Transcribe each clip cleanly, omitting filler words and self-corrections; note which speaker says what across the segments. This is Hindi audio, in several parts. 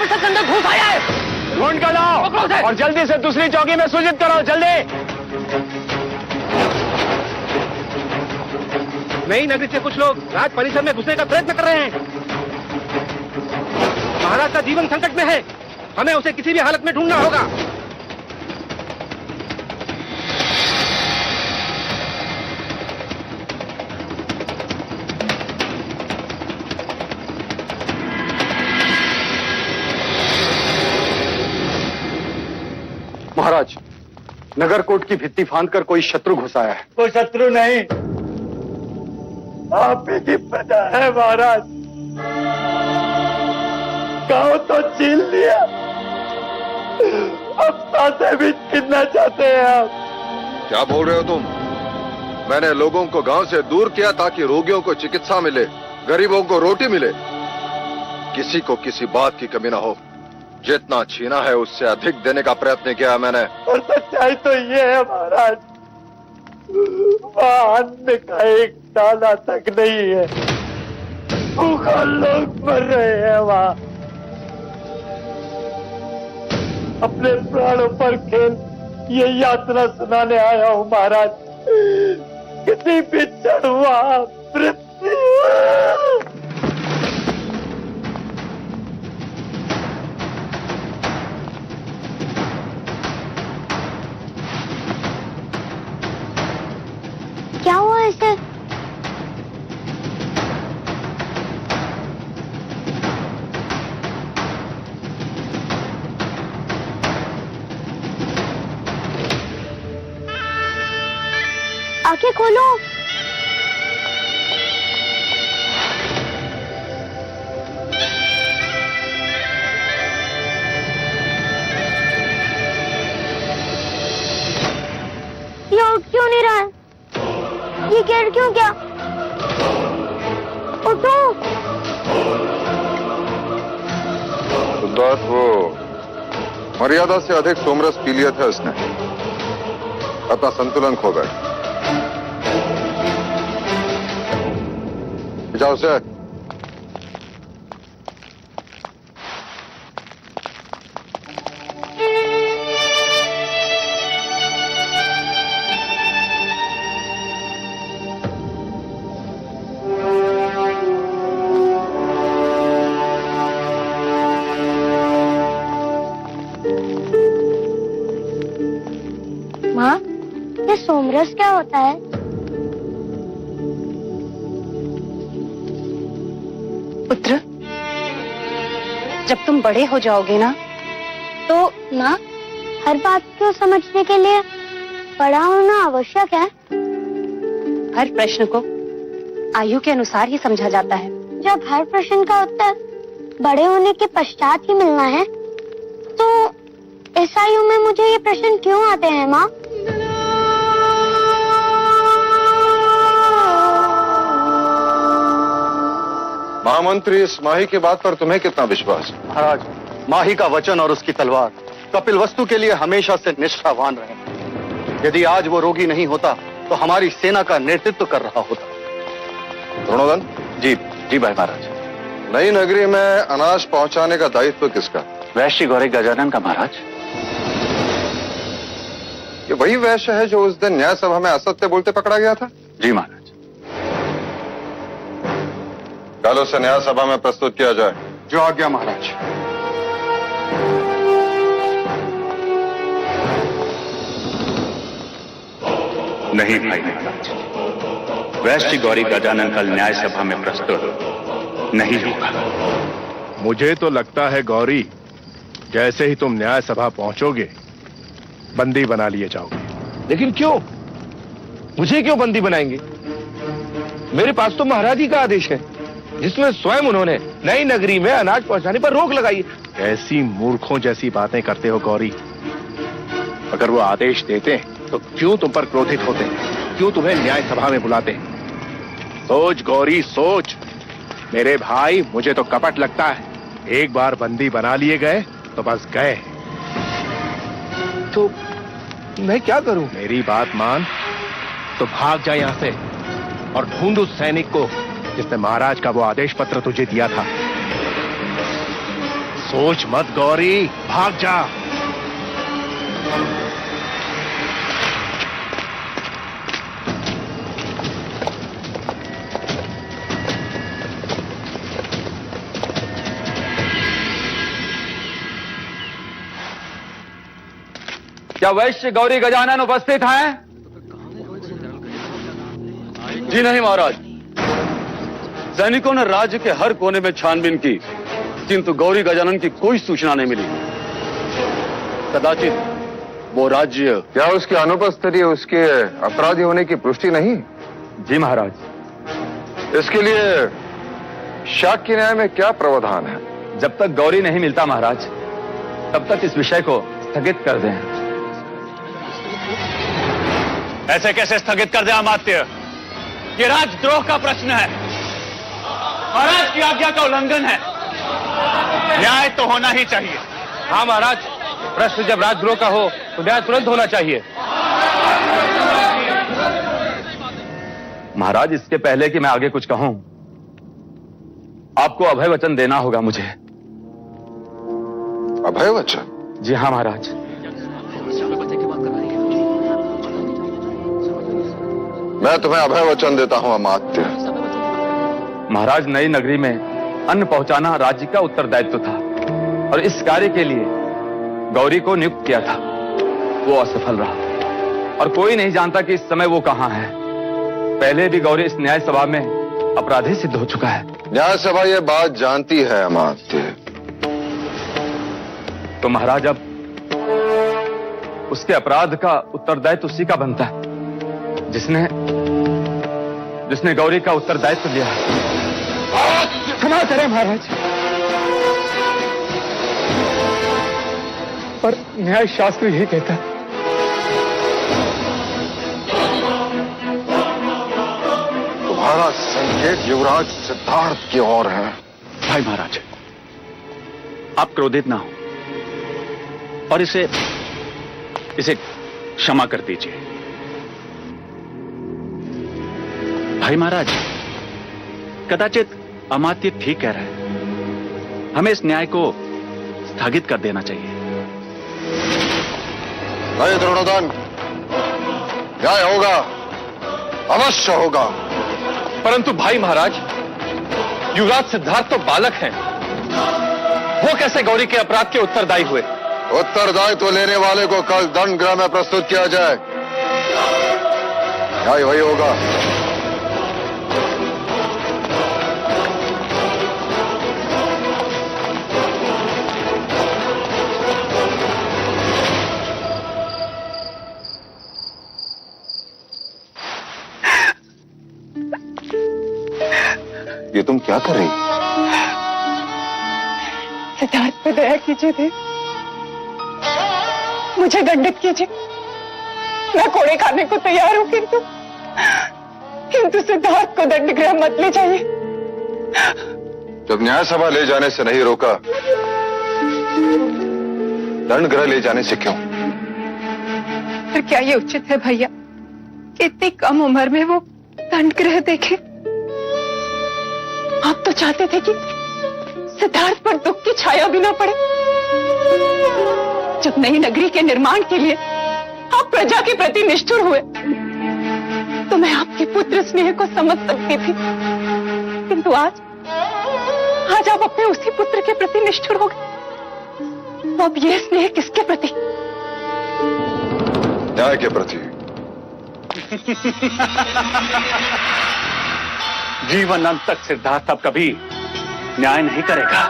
Speaker 1: ऑफिसर के अंदर घुस आया है।
Speaker 2: ढूंढ कर लाओ और जल्दी से दूसरी चौकी में सूचित करो, जल्दी।
Speaker 1: नई नगरी से कुछ लोग राज परिसर में घुसने का प्रयत्न कर रहे हैं। महाराज का जीवन संकट में है, हमें उसे किसी भी हालत में ढूंढना होगा।
Speaker 2: महाराज, नगरकोट की भित्ति फांदकर कोई शत्रु घुस आया है।
Speaker 3: वो शत्रु नहीं, आप ही की प्रजा है महाराज। गांव तो छीन लिया, अब सांसें भी छीनना चाहते हैं आप।
Speaker 4: क्या बोल रहे हो तुम? मैंने लोगों को गांव से दूर किया ताकि रोगियों को चिकित्सा मिले, गरीबों को रोटी मिले, किसी को किसी बात की कमी ना हो। जितना छीना है उससे अधिक देने का प्रयत्न किया मैंने।
Speaker 3: और सच्चाई तो ये है महाराज, वहाँ अन्न का एक दाना तक नहीं है, भूखा लोग मर रहे हैं वहाँ। अपने प्राणों पर खेल ये यात्रा सुनाने आया हूँ महाराज। किसी भी क्षण वहाँ मृत्यु।
Speaker 5: क्या हुआ इसे? आंखें खोलो। ये उठ क्यों नहीं रहा है? ये गिर क्यों गया? उठो।
Speaker 4: सिद्धार्थ, वो मर्यादा से अधिक सोमरस पी लिया था इसने, अपना संतुलन खो गया। जाओ से।
Speaker 5: माँ, ये सोमरस क्या होता है?
Speaker 6: पुत्र, जब तुम बड़े हो जाओगे ना तो
Speaker 5: माँ, हर बात को समझने के लिए बड़ा होना आवश्यक है।
Speaker 6: हर प्रश्न को आयु के अनुसार ही समझा जाता है।
Speaker 5: जब हर प्रश्न का उत्तर बड़े होने के पश्चात ही मिलना है, तो इस आयु में मुझे ये प्रश्न क्यों आते हैं माँ?
Speaker 4: महामंत्री, इस माही की बात पर तुम्हें कितना विश्वास है?
Speaker 2: महाराज, माही का वचन और उसकी तलवार कपिल वस्तु के लिए हमेशा से निष्ठावान रहे। यदि आज वो रोगी नहीं होता तो हमारी सेना का नेतृत्व कर रहा होता।
Speaker 4: द्रोणोदन।
Speaker 2: जी जी भाई महाराज।
Speaker 4: नई नगरी में अनाज पहुंचाने का दायित्व किसका?
Speaker 2: वैश्य गौरी गजानन का महाराज।
Speaker 4: ये वही वैश्य है जो उस दिन न्याय सभा में असत्य बोलते पकड़ा गया था?
Speaker 2: जी महाराज।
Speaker 4: कल उसे न्याय सभा में प्रस्तुत किया जाए।
Speaker 2: जो आज्ञा महाराज।
Speaker 7: नहीं भाई महाराज, वैश्य गौरी गजानन कल न्याय सभा में प्रस्तुत नहीं होगा।
Speaker 8: मुझे तो लगता है गौरी, जैसे ही तुम न्याय सभा पहुंचोगे बंदी बना लिए जाओगे।
Speaker 1: लेकिन क्यों? मुझे क्यों बंदी बनाएंगे? मेरे पास तो महाराज ही का आदेश है, जिसमें स्वयं उन्होंने नई नगरी में अनाज पहुंचाने पर रोक लगाई।
Speaker 8: ऐसी मूर्खों जैसी बातें करते हो गौरी। अगर वो आदेश देते तो क्यों तुम पर क्रोधित होते? क्यों तुम्हें न्याय सभा में बुलाते? सोच गौरी सोच। मेरे भाई, मुझे तो कपट लगता है। एक बार बंदी बना लिए गए तो बस गए।
Speaker 1: तो मैं क्या करूं?
Speaker 8: मेरी बात मान तो भाग जा यहां से और ढूंढ उस सैनिक को जिसने महाराज का वो आदेश पत्र तुझे दिया था। सोच मत गौरी, भाग जा।
Speaker 9: क्या वैश्य गौरी गजानन उपस्थित हैं?
Speaker 2: जी नहीं महाराज। सैनिकों ने राज्य के हर कोने में छानबीन की, किंतु गौरी गजानन की कोई सूचना नहीं मिली। कदाचित वो राज्य
Speaker 4: क्या उसकी अनुपस्थिति उसके अपराधी होने की पुष्टि नहीं?
Speaker 9: जी महाराज।
Speaker 4: इसके लिए शाक्य न्याय में क्या प्रावधान है?
Speaker 9: जब तक गौरी नहीं मिलता महाराज, तब तक इस विषय को स्थगित कर दें।
Speaker 7: ऐसे कैसे स्थगित कर दे अमात्य? ये राजद्रोह का प्रश्न है, महाराज की आज्ञा का उल्लंघन है। न्याय तो होना ही चाहिए।
Speaker 1: हाँ महाराज, प्रश्न जब राजद्रोह का हो तो न्याय तुरंत होना चाहिए।
Speaker 9: महाराज, इसके पहले कि मैं आगे कुछ कहूं, आपको अभय वचन देना होगा मुझे।
Speaker 4: अभय वचन?
Speaker 9: जी हाँ महाराज।
Speaker 4: मैं तुम्हें अभय वचन देता हूं अमात्य।
Speaker 9: महाराज, नई नगरी में अन्न पहुंचाना राज्य का उत्तरदायित्व था और इस कार्य के लिए गौरी को नियुक्त किया था। वो असफल रहा और कोई नहीं जानता कि इस समय वो कहां है। पहले भी गौरी इस न्याय सभा में अपराधी सिद्ध हो चुका है।
Speaker 4: न्याय सभा ये बात जानती है अमात्य।
Speaker 9: तो महाराज, अब उसके अपराध का उत्तरदायित्व उसी का बनता है जिसने गौरी का उत्तरदायित्व लिया।
Speaker 3: क्षमा करें महाराज, पर न्याय शास्त्र यही कहता है।
Speaker 4: तुम्हारा संकेत युवराज सिद्धार्थ की ओर है।
Speaker 7: भाई महाराज, आप क्रोधित ना हो और इसे क्षमा कर दीजिए। भाई महाराज, कदाचित अमात्य ठीक कह रहे हैं। हमें इस न्याय को स्थगित कर देना चाहिए।
Speaker 4: नहीं द्रोणोदन, न्याय होगा, अवश्य होगा।
Speaker 1: परंतु भाई महाराज, युवराज सिद्धार्थ तो बालक हैं, वो कैसे गौरी के अपराध के उत्तरदायी हुए?
Speaker 4: उत्तरदायित्व लेने वाले को कल दंड गृह में प्रस्तुत किया जाए, न्याय वही होगा। ये तुम क्या कर रही?
Speaker 6: सिद्धार्थ पे दया कीजिए देव, मुझे दंडित कीजिए। मैं कोड़े खाने को तैयार हूं, किंतु सिद्धार्थ को दंड गृह मत ले जाइए।
Speaker 4: जब न्याय सभा ले जाने से नहीं रोका, दंड गृह ले जाने से क्यों?
Speaker 6: पर क्या ये उचित है भैया कि इतनी कम उम्र में वो दंड गृह देखे? आप तो चाहते थे कि सिद्धार्थ पर दुख की छाया भी ना पड़े। जब नई नगरी के निर्माण के लिए आप प्रजा के प्रति निष्ठुर हुए, तो मैं आपके पुत्र स्नेह को समझ सकती थी, किंतु आज आप अपने उसी पुत्र के प्रति निष्ठुर हो गए। तो अब यह स्नेह किसके प्रति?
Speaker 4: न्याय के प्रति।
Speaker 7: जीवन अंत तक सिद्धार्थ अब कभी न्याय नहीं करेगा।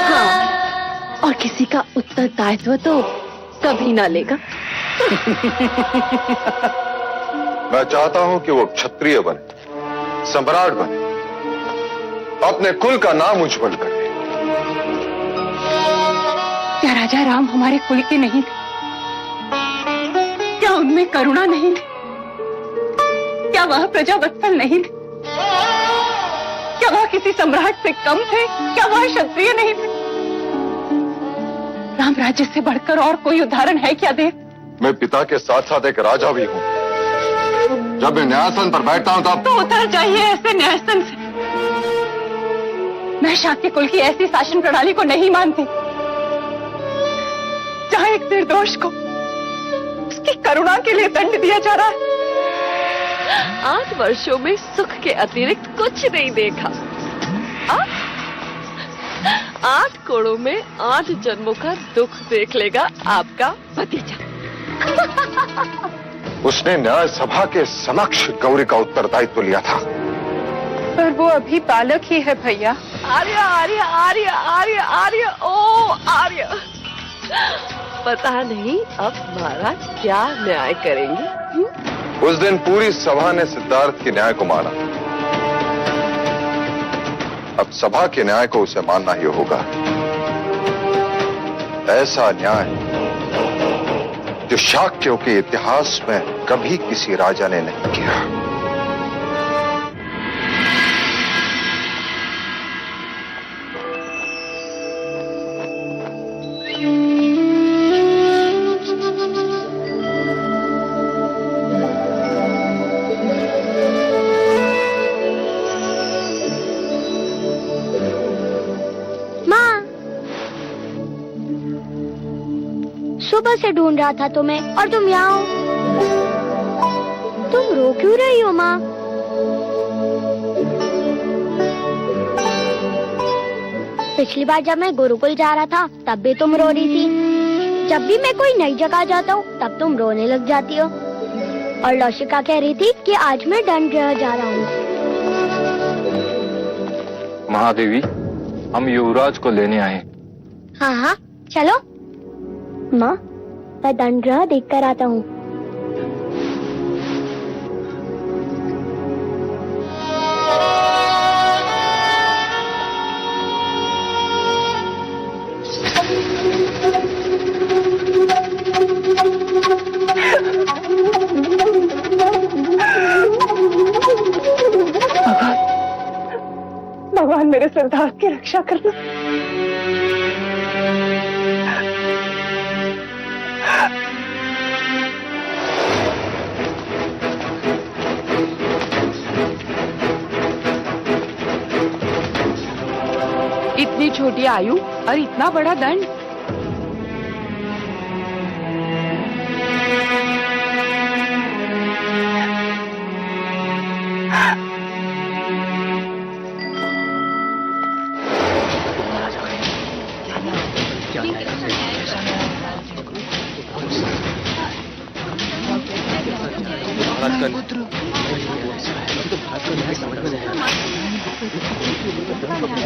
Speaker 6: हाँ, और किसी का उत्तरदायित्व तो कभी ना लेगा।
Speaker 4: मैं चाहता हूं कि वो क्षत्रिय बने, सम्राट बने, अपने कुल का नाम उज्जवल करे।
Speaker 6: क्या राजा राम हमारे कुल के नहीं थे? क्या उनमें करुणा नहीं थी? क्या वह प्रजा वत्सल नहीं थे? क्या वह किसी सम्राट से कम थे? क्या वह क्षत्रिय नहीं थे? राम राज्य से बढ़कर और कोई उदाहरण है क्या देव?
Speaker 4: मैं पिता के साथ साथ एक राजा भी हूं। जब मैं न्यायासन पर बैठता हूं तब
Speaker 6: तो उतर जाइए ऐसे न्यायसन से। मैं शाक्य कुल की ऐसी शासन प्रणाली को नहीं मानती जहां एक निर्दोष को उसकी करुणा के लिए दंड दिया जा रहा है।
Speaker 10: 8 वर्षों में सुख के अतिरिक्त कुछ नहीं देखा। 8 कोड़ों में 8 जन्मों का दुख देख लेगा आपका भतीजा।
Speaker 4: उसने न्याय सभा के समक्ष गौरी का उत्तरदायित्व लिया था।
Speaker 6: पर वो अभी बालक ही है भैया।
Speaker 10: आर्य आर्य आर्य आर्य आर्य ओ आर्य, पता नहीं अब महाराज क्या न्याय करेंगे।
Speaker 4: उस दिन पूरी सभा ने सिद्धार्थ के न्याय को माना। अब सभा के न्याय को उसे मानना ही होगा। ऐसा न्याय जो शाक्यों के इतिहास में कभी किसी राजा ने नहीं किया।
Speaker 5: सुबह से ढूंढ रहा था तुम्हें और तुम यहाँ हो। तुम रो क्यों रही हो माँ? पिछली बार जब मैं गुरुकुल जा रहा था तब भी तुम रो रही थी। जब भी मैं कोई नई जगह जाता हूँ तब तुम रोने लग जाती हो। और लौशिका कह रही थी कि आज मैं दंड गृह जा रहा हूँ।
Speaker 9: महादेवी, हम युवराज को लेने आए।
Speaker 5: हाँ हाँ चलो। माँ मैं दंड गृह देख कर आता हूँ।
Speaker 6: भगवान मेरे सिद्धार्थ की रक्षा करना।
Speaker 10: इतनी छोटी आयु और इतना बड़ा दंड।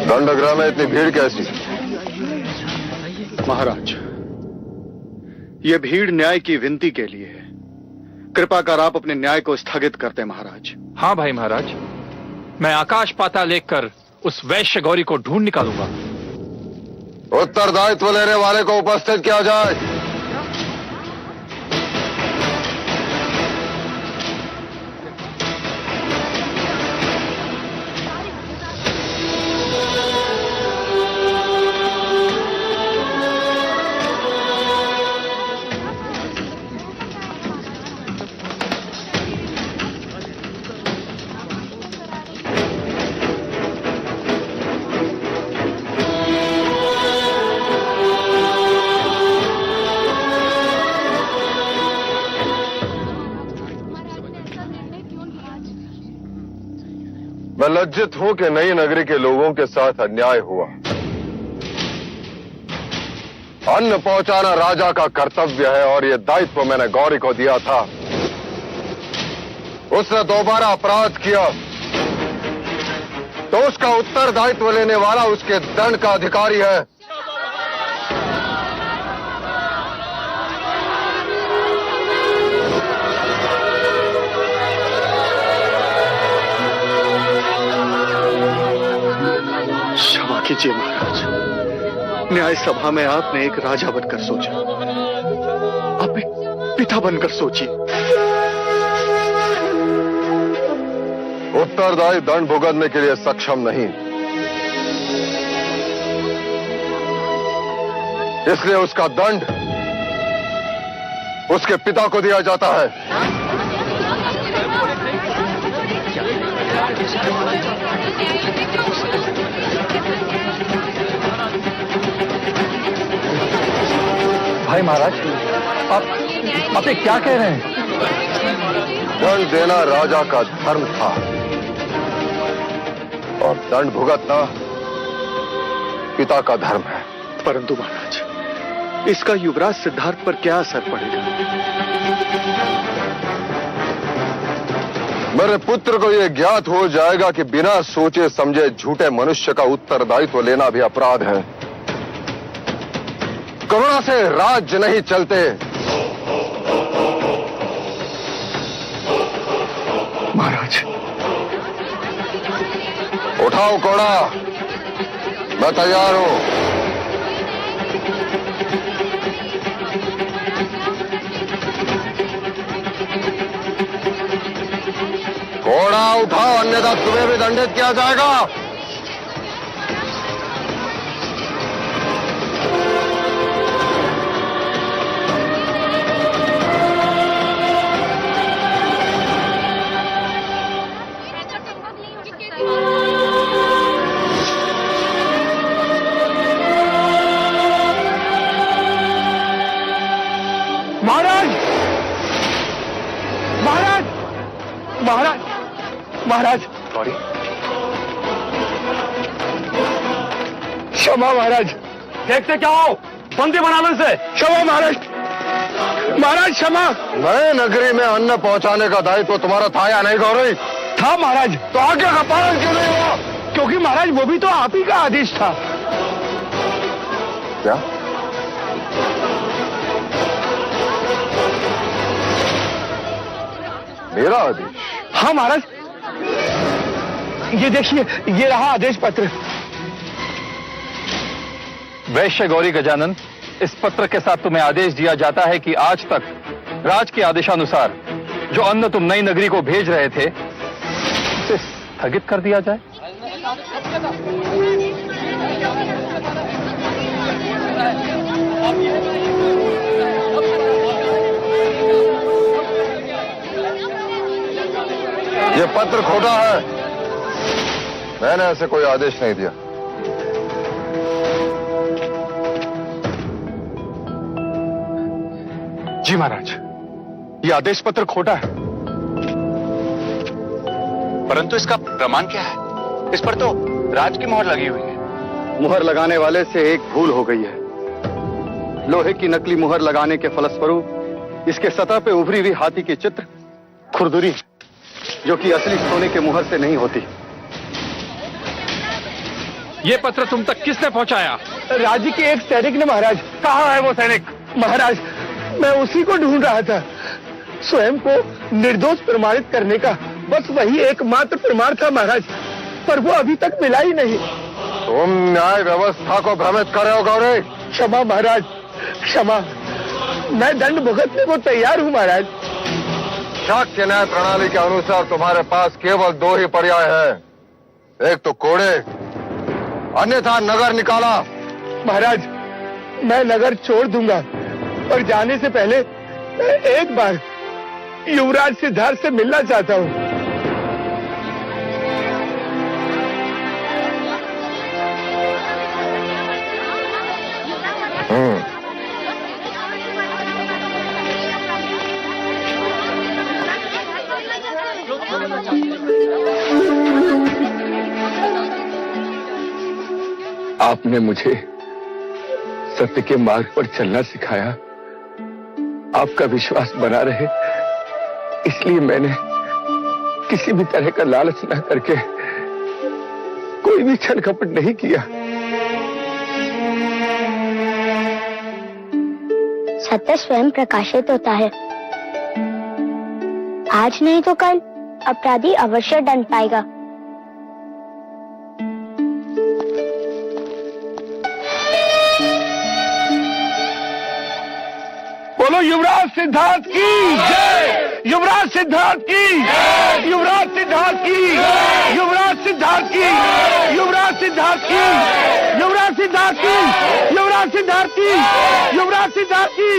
Speaker 4: दंडगृह में इतनी भीड़ कैसी?
Speaker 11: महाराज, ये भीड़ न्याय की विनती के लिए है। कृपा कर आप अपने न्याय को स्थगित कर दें महाराज।
Speaker 7: हाँ भाई महाराज, मैं आकाश पाताल लेकर उस वैश्य गौरी को ढूंढ निकालूंगा।
Speaker 4: उत्तरदायित्व लेने वाले को उपस्थित किया जाए। मैं लज्जित हूं कि नई नगरी के लोगों के साथ अन्याय हुआ। अन्न पहुंचाना राजा का कर्तव्य है और यह दायित्व मैंने गौरी को दिया था। उसने दोबारा अपराध किया तो उसका उत्तरदायित्व लेने वाला उसके दंड का अधिकारी है।
Speaker 11: क्षमा कीजिए महाराज, न्याय सभा में आपने एक राजा बनकर सोचा, आप एक पिता बनकर सोचिए।
Speaker 4: उत्तरदायी दंड भुगतने के लिए सक्षम नहीं, इसलिए उसका दंड उसके पिता को दिया जाता है।
Speaker 2: भाई महाराज, आप ये क्या कह रहे हैं?
Speaker 4: दंड देना राजा का धर्म था और दंड भुगतना पिता का धर्म है।
Speaker 11: परंतु महाराज, इसका युवराज सिद्धार्थ पर क्या असर पड़ेगा?
Speaker 4: मेरे पुत्र को यह ज्ञात हो जाएगा कि बिना सोचे समझे झूठे मनुष्य का उत्तरदायित्व लेना भी अपराध है। करुणा से राज्य नहीं चलते।
Speaker 11: महाराज,
Speaker 4: उठाओ कोड़ा, मैं तैयार हूं। घोड़ा उठाओ, अन्यथा तुम्हें भी दंडित किया जाएगा।
Speaker 1: महाराज, महाराज, महाराज, महाराज,
Speaker 8: गौरी,
Speaker 1: क्षमा महाराज।
Speaker 2: देखते क्या हो, बंदी बना लो इसे।
Speaker 1: क्षमा महाराज, महाराज क्षमा।
Speaker 4: नए नगरी में अन्न पहुंचाने का दायित्व तुम्हारा था या नहीं गौरी?
Speaker 1: था महाराज।
Speaker 4: तो आज्ञा का पालन क्यों नहीं हुआ?
Speaker 1: क्योंकि महाराज वो भी तो आप ही का आदेश था।
Speaker 4: क्या? मेरा आदेश?
Speaker 1: हाँ महाराज, ये देखिए, ये रहा आदेश पत्र।
Speaker 9: वैश्य गौरी गजानन, इस पत्र के साथ तुम्हें आदेश दिया जाता है कि आज तक राज के आदेशानुसार जो अन्न तुम नई नगरी को भेज रहे थे उसे स्थगित कर दिया जाए।
Speaker 4: ये पत्र खोटा है। मैंने ऐसे कोई आदेश नहीं दिया।
Speaker 8: जी महाराज, ये आदेश पत्र खोटा है। परंतु इसका प्रमाण क्या है? इस पर तो राज की मोहर लगी हुई है।
Speaker 11: मुहर लगाने वाले से एक भूल हो गई है। लोहे की नकली मुहर लगाने के फलस्वरूप इसके सतह पे उभरी हुई हाथी के चित्र खुरदुरी है, जो कि असली सोने के मुहर से नहीं होती।
Speaker 8: ये पत्र तुम तक किसने पहुंचाया?
Speaker 1: राज्य के एक सैनिक ने महाराज। कहाँ है वो सैनिक? महाराज, मैं उसी को ढूंढ रहा था। स्वयं को निर्दोष प्रमाणित करने का बस वही एकमात्र प्रमाण था महाराज, पर वो अभी तक मिला ही नहीं।
Speaker 4: तुम न्याय व्यवस्था को भ्रमित कर रहे हो गौरी।
Speaker 1: क्षमा महाराज, क्षमा। मैं दंड भुगतने को तैयार हूँ महाराज।
Speaker 4: शाक्य न्याय प्रणाली के अनुसार तुम्हारे पास केवल दो ही पर्याय है, एक तो कोड़े, अन्यथा नगर निकाला।
Speaker 1: महाराज, मैं नगर छोड़ दूंगा, पर जाने से पहले मैं एक बार युवराज सिद्धार्थ से मिलना चाहता हूँ। आपने मुझे सत्य के मार्ग पर चलना सिखाया। आपका विश्वास बना रहे, इसलिए मैंने किसी भी तरह का लालच न करके कोई भी छल कपट नहीं किया।
Speaker 5: सत्य स्वयं प्रकाशित होता है। आज नहीं तो कल अपराधी अवश्य दंड पाएगा।
Speaker 1: बोलो युवराज सिद्धार्थ की जय! युवराज सिद्धार्थ की जय! युवराज सिद्धार्थ की जय! युवराज सिद्धार्थ की युवराज सिद्धार्थ की युवराज सिद्धार्थ की युवराज सिद्धार्थ की युवराज सिद्धार्थ की।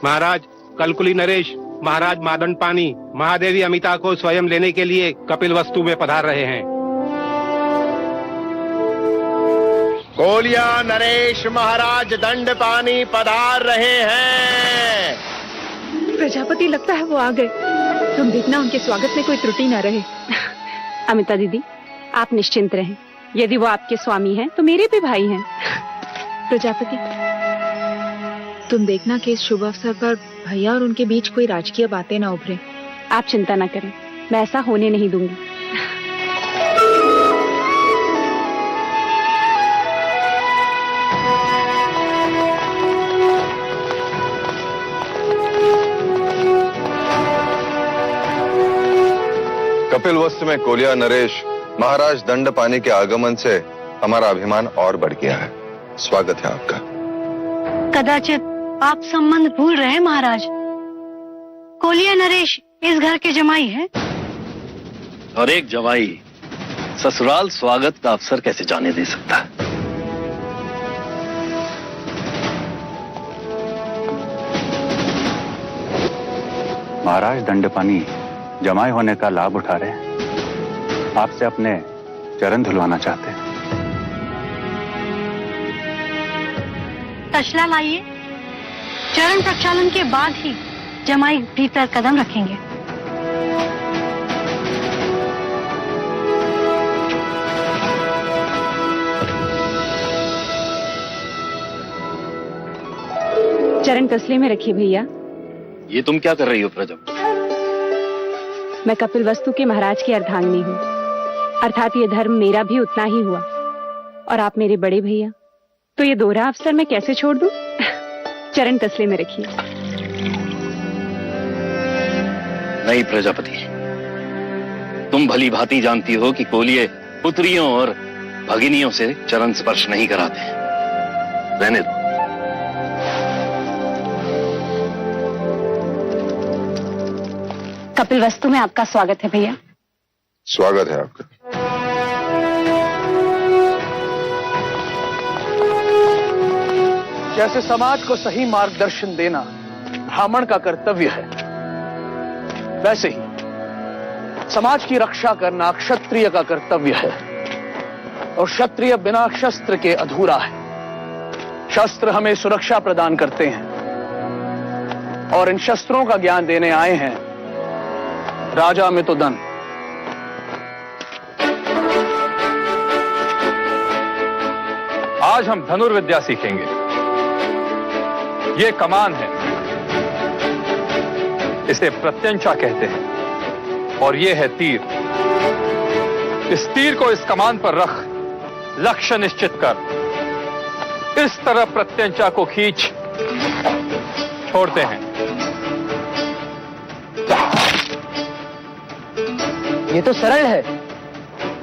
Speaker 12: महाराज, कलकुली नरेश महाराज मादन पानी महादेवी अमिता को स्वयं लेने के लिए कपिल वस्तु में पधार रहे हैं। कोलिया नरेश महाराज दंड पानी पधार रहे हैं।
Speaker 6: प्रजापति, लगता है वो आ गए। तुम देखना उनके स्वागत में कोई त्रुटि न रहे। अमिता दीदी, आप निश्चिंत रहें। यदि वो आपके स्वामी हैं तो मेरे भी भाई हैं। प्रजापति, तुम देखना कि इस शुभ अवसर पर भैया और उनके बीच कोई राजकीय बातें ना उभरे। आप चिंता न करें, मैं ऐसा होने नहीं दूंगी।
Speaker 4: कपिलवस्तु में कोलिया नरेश महाराज दंड पानी के आगमन से हमारा अभिमान और बढ़ गया है। स्वागत है आपका।
Speaker 5: कदाचित आप संबंध भूल रहे हैं महाराज। कोलिया नरेश इस घर के जमाई हैं।
Speaker 2: और एक जवाई ससुराल स्वागत का अवसर कैसे जाने दे सकता है?
Speaker 9: महाराज दंडपानी जमाई होने का लाभ उठा रहे हैं। आपसे अपने चरण धुलवाना चाहते हैं।
Speaker 5: तशला लाइए। चरण प्रक्षालन के बाद ही जमाई भीतर कदम रखेंगे।
Speaker 6: चरण तसले में रखिए भैया।
Speaker 2: ये तुम क्या कर रही हो प्रजा?
Speaker 6: मैं कपिलवस्तु के महाराज की अर्धांगिनी हूँ, अर्थात ये धर्म मेरा भी उतना ही हुआ। और आप मेरे बड़े भैया, तो ये दोहरा अवसर मैं कैसे छोड़ दूं? चरण तसले में रखिए।
Speaker 2: नहीं प्रजापति, तुम भली भांति जानती हो कि कोलिये पुत्रियों और भगिनियों से चरण स्पर्श नहीं कराते। रहने दो।
Speaker 6: कपिलवस्तु में आपका स्वागत है भैया।
Speaker 4: स्वागत है आपका।
Speaker 1: जैसे समाज को सही मार्गदर्शन देना ब्राह्मण का कर्तव्य है, वैसे ही समाज की रक्षा करना क्षत्रिय का कर्तव्य है। और क्षत्रिय बिना शस्त्र के अधूरा है। शस्त्र हमें सुरक्षा प्रदान करते हैं और इन शस्त्रों का ज्ञान देने आए हैं राजा मितुदन।
Speaker 9: आज हम धनुर्विद्या सीखेंगे। ये कमान है, इसे प्रत्यंचा कहते हैं। और ये है तीर। इस तीर को इस कमान पर रख लक्ष्य निश्चित कर इस तरह प्रत्यंचा को खींच छोड़ते हैं।
Speaker 3: ये तो सरल है,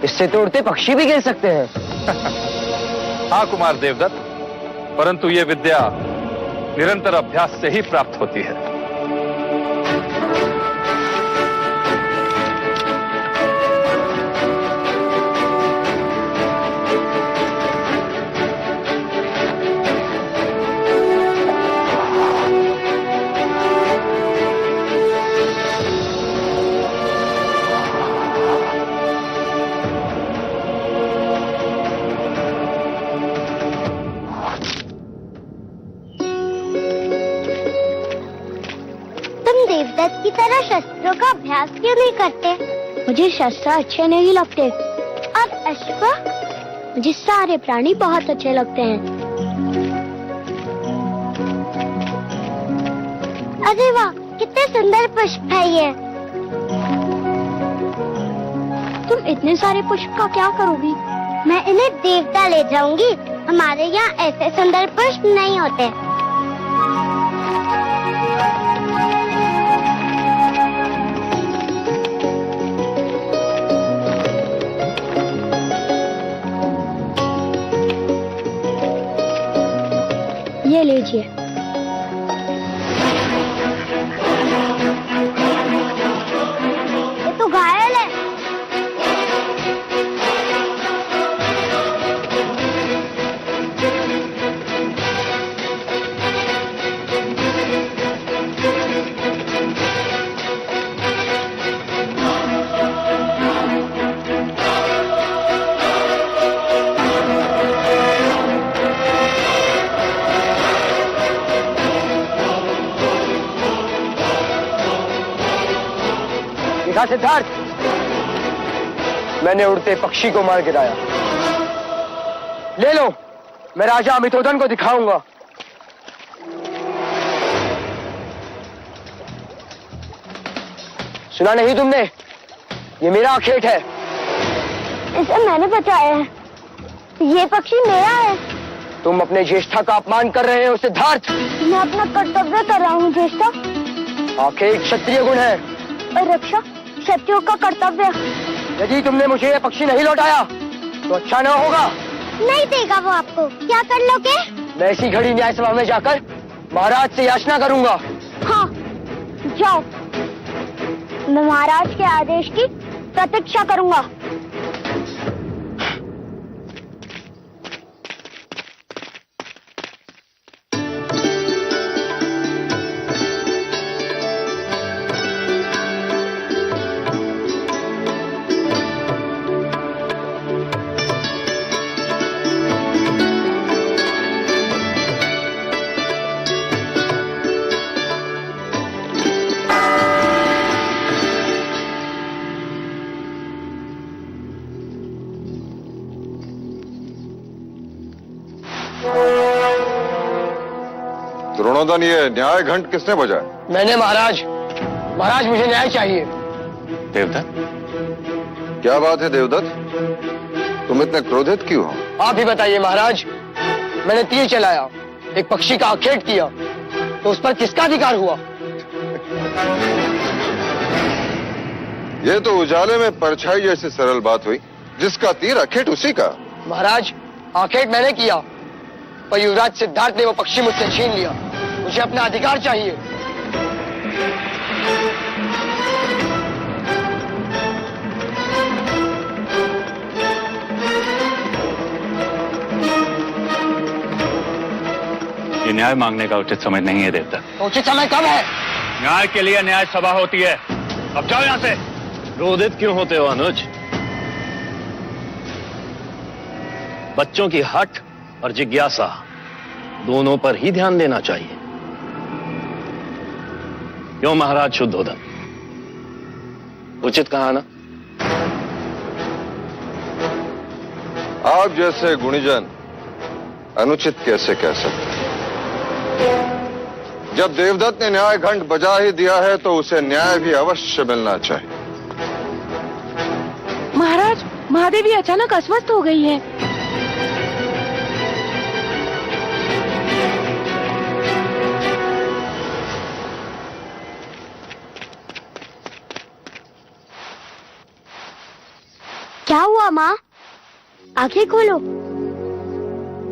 Speaker 3: इससे तो उड़ते पक्षी भी गिर सकते हैं।
Speaker 9: हाँ कुमार देवदत्त, परंतु ये विद्या निरंतर अभ्यास से ही प्राप्त होती है।
Speaker 5: देवदत्त की तरह शस्त्रों का अभ्यास क्यों नहीं करते? मुझे शस्त्र अच्छे नहीं लगते। और अश्व? मुझे सारे प्राणी बहुत अच्छे लगते हैं। अरे वाह, कितने सुंदर पुष्प है ये। तुम इतने सारे पुष्प का क्या करोगी? मैं इन्हें देवता ले जाऊंगी। हमारे यहाँ ऐसे सुंदर पुष्प नहीं होते। ये लीजिए। ये तो घायल है।
Speaker 3: देखा सिद्धार्थ, मैंने उड़ते पक्षी को मार गिराया। ले लो, मैं राजा अमितोदन को दिखाऊंगा। सुना नहीं तुमने? ये मेरा आखेट है।
Speaker 5: इसे मैंने बचाया है। ये पक्षी मेरा है।
Speaker 3: तुम अपने ज्येष्ठा का अपमान कर रहे हो सिद्धार्थ।
Speaker 5: मैं अपना कर्तव्य कर रहा हूँ ज्येष्ठा।
Speaker 3: आखेट क्षत्रिय गुण है
Speaker 5: और रक्षा क्षत्रियों का कर्तव्य।
Speaker 3: यदि तुमने मुझे ये पक्षी नहीं लौटाया तो अच्छा न होगा।
Speaker 5: नहीं देगा वो आपको। क्या कर लोगे?
Speaker 3: मैं इसी घड़ी न्याय सभा में जाकर महाराज से याचना करूंगा।
Speaker 5: हाँ, जाओ। मैं महाराज के आदेश की प्रतीक्षा करूंगा।
Speaker 4: द्रोणोदन, ये न्याय घंट किसने बजाया?
Speaker 3: मैंने महाराज। महाराज मुझे न्याय चाहिए।
Speaker 9: देवदत्त,
Speaker 4: क्या बात है देवदत्त, तुम इतने क्रोधित क्यों हो?
Speaker 3: आप ही बताइए महाराज। मैंने तीर चलाया, एक पक्षी का आखेट किया, तो उस पर किसका अधिकार हुआ?
Speaker 4: ये तो उजाले में परछाई जैसी सरल बात हुई। जिसका तीर अखेट उसी का।
Speaker 3: महाराज, आखेट मैंने किया, पर युवराज सिद्धार्थ ने वो पक्षी मुझसे छीन लिया। मुझे अपना अधिकार चाहिए।
Speaker 7: ये न्याय मांगने का उचित समय नहीं है देवता।
Speaker 3: तो उचित समय कब है?
Speaker 7: न्याय के लिए न्याय सभा होती है। अब जाओ यहाँ से।
Speaker 12: क्रोधित क्यों होते हो अनुज? बच्चों की हठ और जिज्ञासा दोनों पर ही ध्यान देना चाहिए। क्यों महाराज शुद्धोदन, उचित कहा ना?
Speaker 4: आप जैसे गुणीजन अनुचित कैसे कह सकते? जब देवदत्त ने न्याय घंट बजा ही दिया है तो उसे न्याय भी अवश्य मिलना चाहिए।
Speaker 6: महाराज, महादेवी अचानक अस्वस्थ हो गई है।
Speaker 5: क्या हुआ माँ? आंखें खोलो।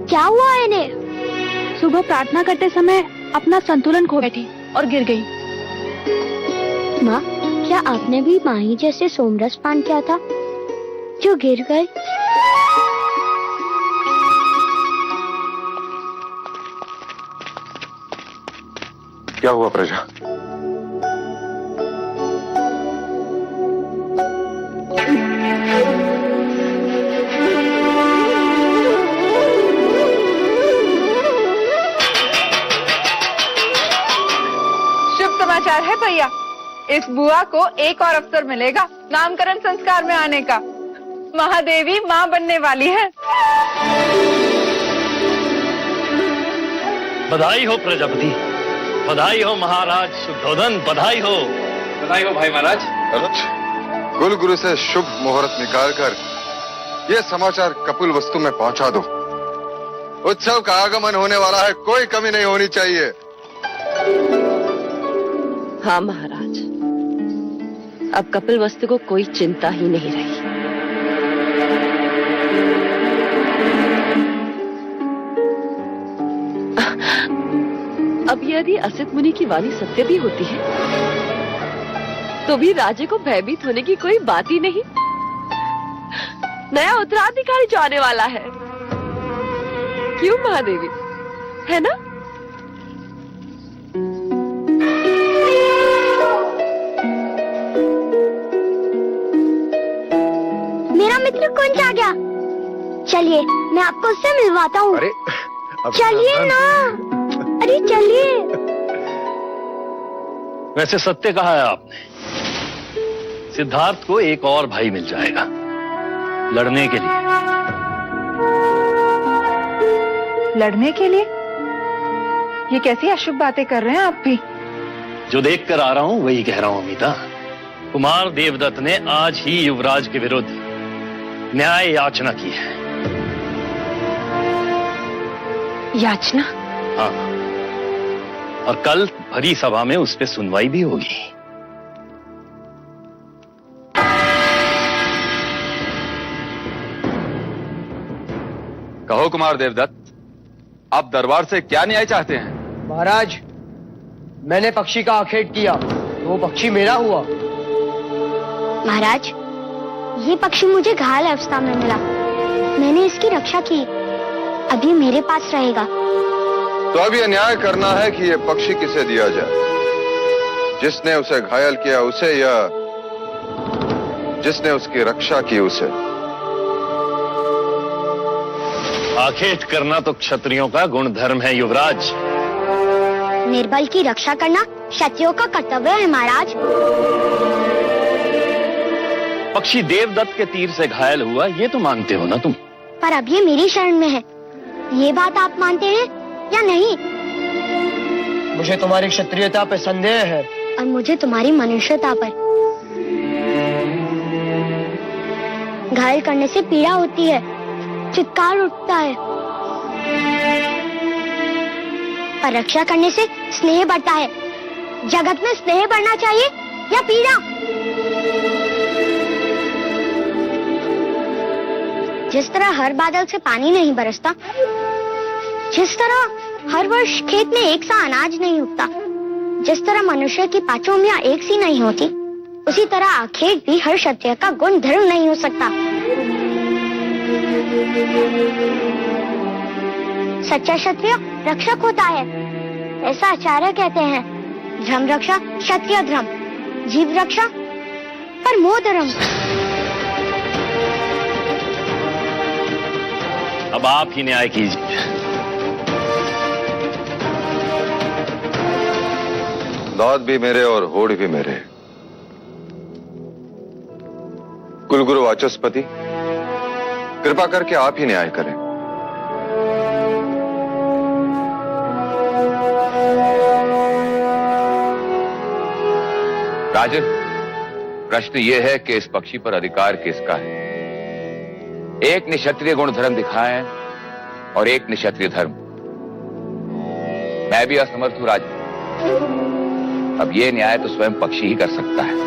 Speaker 5: क्या हुआ इन्हें?
Speaker 6: सुबह प्रार्थना करते समय अपना संतुलन खो बैठी और गिर गई।
Speaker 5: माँ, क्या आपने भी माही जैसे सोमरस पान किया था जो गिर गए?
Speaker 4: क्या हुआ प्रजा?
Speaker 6: समाचार है भैया, इस बुआ को एक और अवसर मिलेगा नामकरण संस्कार में आने का। महादेवी माँ बनने वाली है।
Speaker 12: बधाई हो प्रजापति, बधाई हो महाराज शुद्धोदन, बधाई हो।
Speaker 9: बधाई हो भाई महाराज।
Speaker 4: अनुज, कुल गुरु से शुभ मुहूर्त निकालकर ये समाचार कपिल वस्तु में पहुंचा दो। उत्सव का आगमन होने वाला है, कोई कमी नहीं होनी चाहिए।
Speaker 10: हाँ महाराज, अब कपिल वस्तु को कोई चिंता ही नहीं रही। अब यदि असित मुनि की वाणी सत्य भी होती है तो भी राज्य को भयभीत होने की कोई बात ही नहीं। नया उत्तराधिकारी जो आने वाला है। क्यों महादेवी, है ना?
Speaker 5: मेरा मित्र कौन आ गया? चलिए मैं आपको उससे मिलवाता हूँ।
Speaker 4: अरे
Speaker 5: चलिए ना, अरे चलिए।
Speaker 12: वैसे सत्य कहा है आपने, सिद्धार्थ को एक और भाई मिल जाएगा लड़ने के लिए।
Speaker 6: लड़ने के लिए? ये कैसी अशुभ बातें कर रहे हैं आप भी?
Speaker 12: जो देख कर आ रहा हूं वही कह रहा हूं अमिता। कुमार देवदत्त ने आज ही युवराज के विरुद्ध न्याय याचना की है।
Speaker 6: याचना?
Speaker 12: हाँ, और कल भरी सभा में उस पर सुनवाई भी होगी।
Speaker 9: कहो कुमार देवदत्त, आप दरबार से क्या न्याय चाहते हैं?
Speaker 3: महाराज, मैंने पक्षी का आखेट किया, वो पक्षी मेरा हुआ।
Speaker 5: महाराज, ये पक्षी मुझे घायल अवस्था में मिला, मैंने इसकी रक्षा की, अब ये मेरे पास रहेगा।
Speaker 4: तो अब यह न्याय करना है कि यह पक्षी किसे दिया जाए, जिसने उसे घायल किया उसे या जिसने उसकी रक्षा की उसे।
Speaker 12: आखेट करना तो क्षत्रियों का गुण धर्म है युवराज।
Speaker 5: निर्बल की रक्षा करना क्षत्रियों का कर्तव्य है महाराज।
Speaker 12: पक्षी देवदत्त के तीर से घायल हुआ ये तो मानते हो ना तुम?
Speaker 5: पर अब ये मेरी शरण में है, ये बात आप मानते हैं या नहीं?
Speaker 3: मुझे तुम्हारी क्षत्रियता पर संदेह है।
Speaker 5: और मुझे तुम्हारी मनुष्यता पर। घायल करने से पीड़ा होती है, चित्कार उठता है, पर रक्षा करने से स्नेह बढ़ता है। जगत में स्नेह बढ़ना चाहिए या पीड़ा? जिस तरह हर बादल से पानी नहीं बरसता, जिस तरह हर वर्ष खेत में एक सा अनाज नहीं उगता, जिस तरह मनुष्य की पांचों उंगलियां एक सी नहीं होती, उसी तरह आखेट भी हर क्षत्रिय का गुण धर्म नहीं हो सकता। सच्चा क्षत्रिय रक्षक होता है, ऐसा आचार्य कहते हैं। धर्म रक्षा क्षत्रिय धर्म, जीव रक्षा परमो धर्म।
Speaker 12: अब आप ही न्याय कीजिए।
Speaker 4: दाद भी मेरे और होड़ भी मेरे। कुलगुरु वाचस्पति, कृपा करके आप ही न्याय करें।
Speaker 9: राजन, प्रश्न यह है कि इस पक्षी पर अधिकार किसका है? एक ने क्षत्रिय गुण धर्म दिखाए और एक ने क्षत्रिय धर्म। मैं भी असमर्थ हूं राजन। अब यह न्याय तो स्वयं पक्षी ही कर सकता है।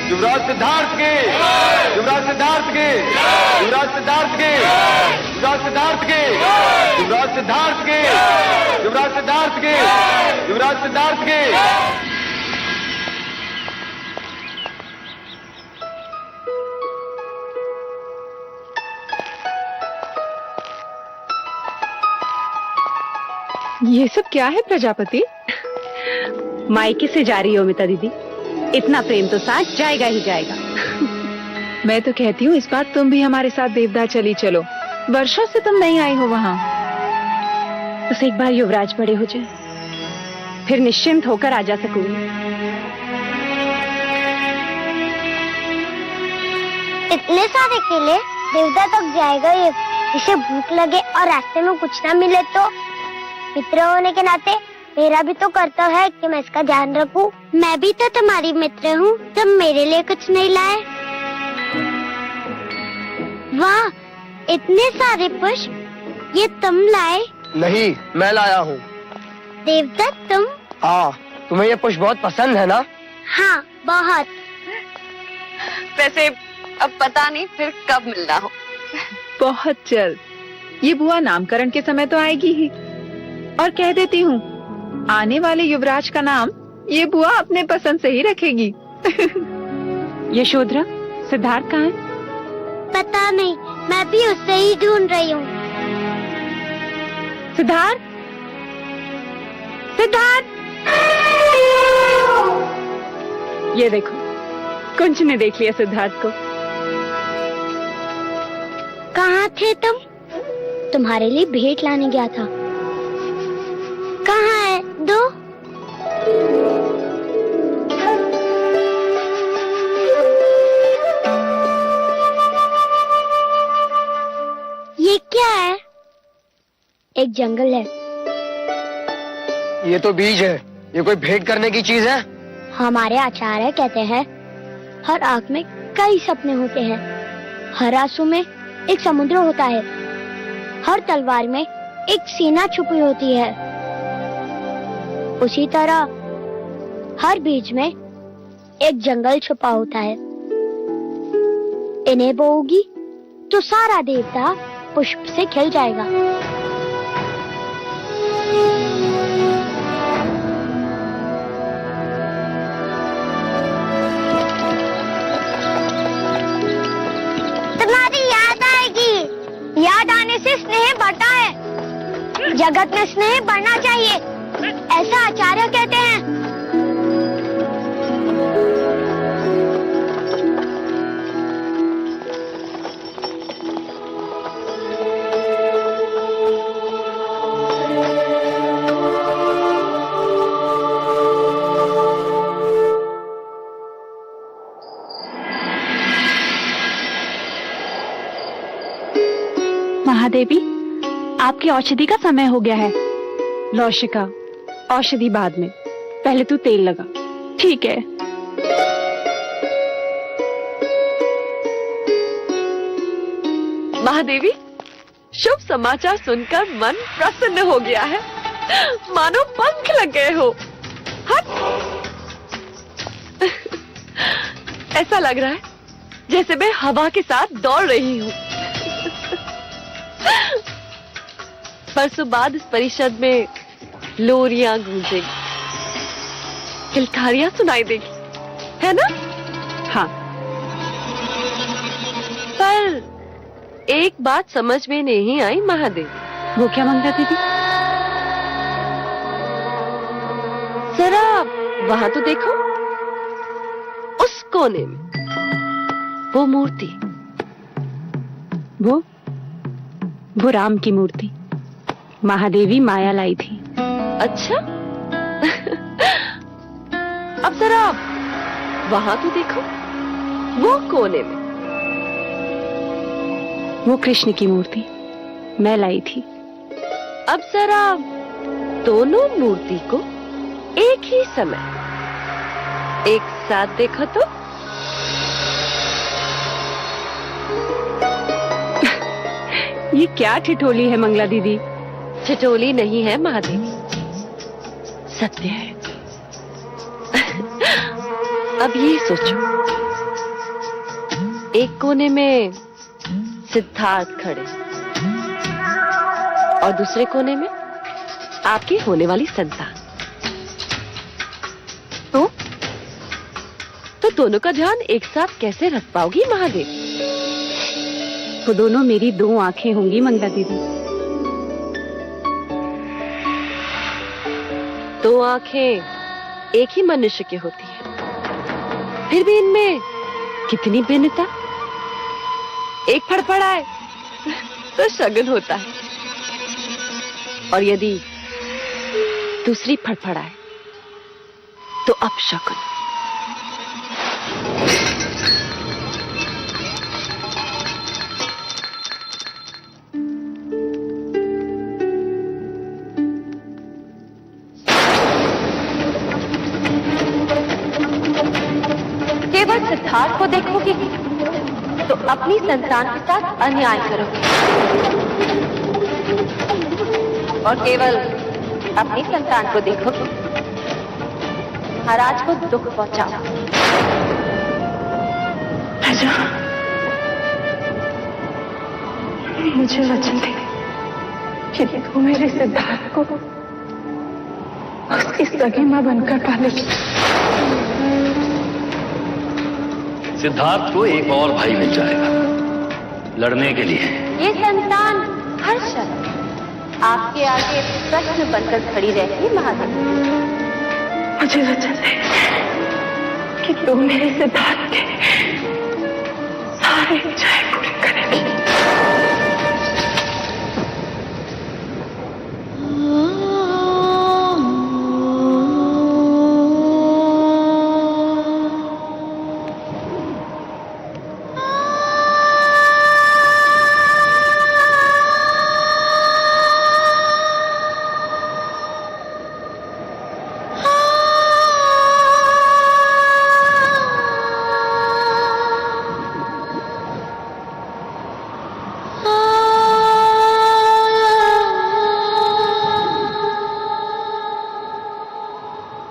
Speaker 9: युवराज सिद्धार्थ के, युवराज सिद्धार्थ के, युवराज सिद्धार्थ के, युवराज सिद्धार्थ के, युवराज सिद्धार्थ के, युवराज सिद्धार्थ के, युवराज सिद्धार्थ के।
Speaker 6: ये सब क्या है प्रजापति?
Speaker 13: मायके से जा रही हो अमिता दीदी, इतना प्रेम तो साथ जाएगा ही जाएगा।
Speaker 6: मैं तो कहती हूँ इस बार तुम भी हमारे साथ देवदार चली चलो। वर्षा से तुम नहीं आई हो वहाँ।
Speaker 13: बस एक बार युवराज बड़े हो जाए, फिर निश्चिंत होकर आ जा सकूंगी।
Speaker 5: इतने सारे केले देवदार तक जाएगा ये? इसे भूख लगे और रास्ते में कुछ ना मिले तो? मित्र होने के नाते मेरा भी तो कर्तव्य है कि मैं इसका ध्यान रखूं। मैं भी तो तुम्हारी मित्र हूँ, तुम मेरे लिए कुछ नहीं लाए। वाह, इतने सारे पुष्प, ये तुम लाए?
Speaker 3: नहीं, मैं लाया हूँ।
Speaker 5: देवदत्त तुम?
Speaker 3: हाँ, तुम्हें ये पुष्प बहुत पसंद है ना?
Speaker 5: हाँ, बहुत।
Speaker 10: वैसे अब पता नहीं फिर कब मिलना हो।
Speaker 13: बहुत जल्द। ये बुआ नामकरण के समय तो आएगी ही। और कह देती हूँ, आने वाले युवराज का नाम ये बुआ अपने पसंद से ही रखेगी। यशोधरा, सिद्धार्थ कहाँ है?
Speaker 5: पता नहीं, मैं भी उससे ही ढूंढ रही हूँ।
Speaker 13: सिद्धार्थ, सिद्धार्थ! ये देखो, कुंज ने देख लिया सिद्धार्थ को।
Speaker 5: कहाँ थे तुम? तुम्हारे लिए भेंट लाने गया था। कहाँ है? दो। ये क्या है? एक जंगल है।
Speaker 3: ये तो बीज है। ये कोई भेंट करने की चीज है?
Speaker 5: हमारे आचार्य कहते हैं, हर आंख में कई सपने होते हैं। हर आंसू में एक समुद्र होता है। हर तलवार में एक सीना छुपी होती है। उसी तरह हर बीज में एक जंगल छुपा होता है। इन्हें बोओगी तो सारा देवता पुष्प से खिल जाएगा। तुम्हारी याद आएगी। याद आने से स्नेह बढ़ता है। जगत में स्नेह बढ़ना चाहिए, ऐसा आचार्य कहते हैं।
Speaker 13: महादेवी, आपकी औषधि का समय हो गया है। लौशिका, औषधि बाद में, पहले तू तेल लगा। ठीक है।
Speaker 10: महादेवी, शुभ समाचार सुनकर मन प्रसन्न हो गया है। मानो पंख लग गए हो। हट! ऐसा लग रहा है जैसे मैं हवा के साथ दौड़ रही हूँ। परसों बाद इस परिषद में लोरियां गूंजेगी, किलकारियां सुनाई देगी, है ना?
Speaker 13: हाँ।
Speaker 10: पर एक बात समझ में नहीं आई महादेवी।
Speaker 13: वो क्या मंगला दीदी?
Speaker 10: जरा वहां तो देखो, उस कोने में वो मूर्ति।
Speaker 13: वो राम की मूर्ति महादेवी माया लाई थी।
Speaker 10: अच्छा। अब जरा वहां तो देखो, वो कोने में
Speaker 13: वो कृष्ण की मूर्ति मैं लाई थी।
Speaker 10: अब जरा दोनों मूर्ति को एक ही समय एक साथ देखो तो।
Speaker 13: ये क्या ठिठोली है मंगला दीदी?
Speaker 10: ठिठोली नहीं है महादेवी, सत्य है। अब ये सोचो, एक कोने में सिद्धार्थ खड़े और दूसरे कोने में आपकी होने वाली संतान। तो दोनों का ध्यान एक साथ कैसे रख पाओगी महादेवी?
Speaker 13: वो दोनों मेरी दो आंखें होंगी मंगला दीदी।
Speaker 10: दो आंखें एक ही मनुष्य की होती है, फिर भी इनमें कितनी भिन्नता। एक फड़फड़ाए तो शगुन होता है, और यदि दूसरी फड़फड़ाए तो अपशकुन। सिद्धार्थ को देखोगी तो अपनी संतान के साथ अन्याय करोगे, और केवल अपनी संतान को देखोगे, महाराज को दुख पहुंचाओ।
Speaker 6: प्रजा, मुझे वचन दे कि तू मेरे सिद्धार्थ को उसकी सगी मां बनकर पालेगी।
Speaker 12: सिद्धार्थ को एक और भाई मिल जाएगा लड़ने के लिए।
Speaker 10: ये संतान हर शर्त आपके आगे प्रश्न बनकर खड़ी रहेगी महादेव।
Speaker 6: मुझे वचन दे कि तू मेरे सिद्धार्थ के सारे इच्छाएं पूरी करेगी।